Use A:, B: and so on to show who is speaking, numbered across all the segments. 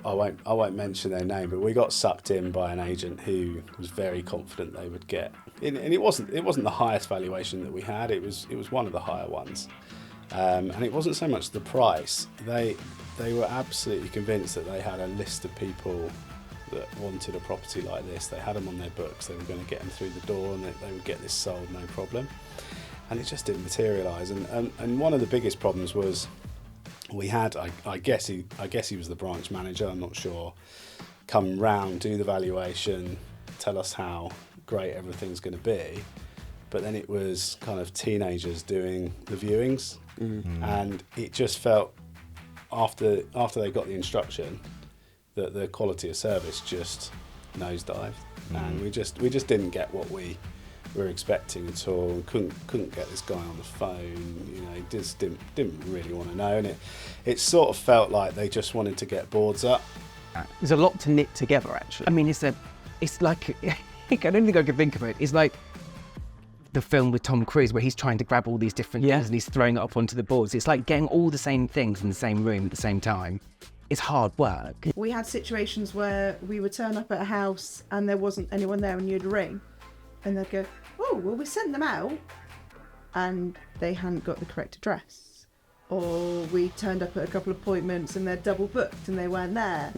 A: I won't mention their name, but we got sucked in by an agent who was very confident they would get, and it wasn't the highest valuation that we had. It was one of the higher ones, and it wasn't so much the price. They were absolutely convinced that they had a list of people that wanted a property like this. They had them on their books. They were going to get them through the door, and they would get this sold no problem. And it just didn't materialise. And one of the biggest problems was we had, I guess he was the branch manager, I'm not sure, come round, do the valuation, tell us how great everything's going to be. But then it was kind of teenagers doing the viewings. Mm-hmm. And it just felt, after they got the instruction, that the quality of service just nosedived. And we just didn't get what we were expecting at all. Couldn't get this guy on the phone. You know, he just didn't really want to know, and it sort of felt like they just wanted to get boards up.
B: There's a lot to knit together, actually. I mean, it's like I don't think I could think of it. It's like the film with Tom Cruise where he's trying to grab all these different things and he's throwing it up onto the boards. It's like getting all the same things in the same room at the same time. It's hard work.
C: We had situations where we would turn up at a house and there wasn't anyone there, and you'd ring and they'd go, "Oh, well, we sent them out," and they hadn't got the correct address. Or we turned up at a couple of appointments and they're double booked and they weren't there.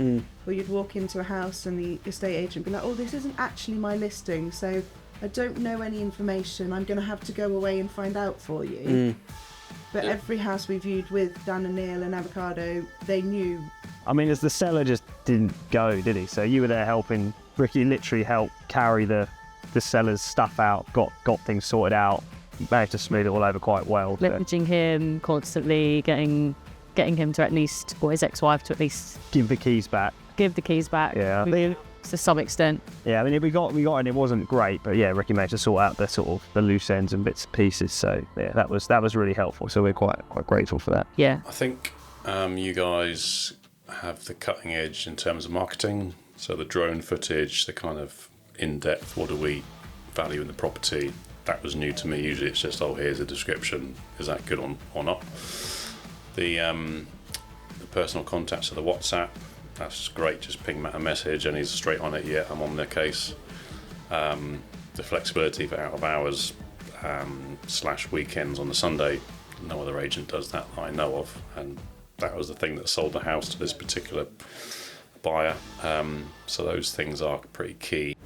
C: Or you'd walk into a house and the estate agent would be like, "Oh, this isn't actually my listing, so I don't know any information. I'm going to have to go away and find out for you." But every house we viewed with Dan and Neil and Avocado, they knew.
D: I mean, as the seller just didn't go, did he? So you were there helping. Ricky literally helped carry the seller's stuff out, got things sorted out, managed to smooth it all over quite well.
E: Leveraging him constantly, getting him to at least, or his ex-wife to at least
D: give the keys back.
E: Yeah, to some extent.
D: Yeah, I mean, we got and it wasn't great, but yeah, Ricky managed to sort out the sort of the loose ends and bits and pieces. So yeah, that was really helpful. So we're quite grateful for that.
E: Yeah,
F: I think you guys have the cutting edge in terms of marketing. So the drone footage, the kind of in-depth, what do we value in the property? That was new to me. Usually it's just, oh, here's a description. Is that good or not? The personal contacts of the WhatsApp. That's great, just ping Matt a message and he's straight on it. Yeah, I'm on their case. The flexibility for out of hours / weekends on the Sunday, no other agent does that I know of, and that was the thing that sold the house to this particular buyer. So those things are pretty key.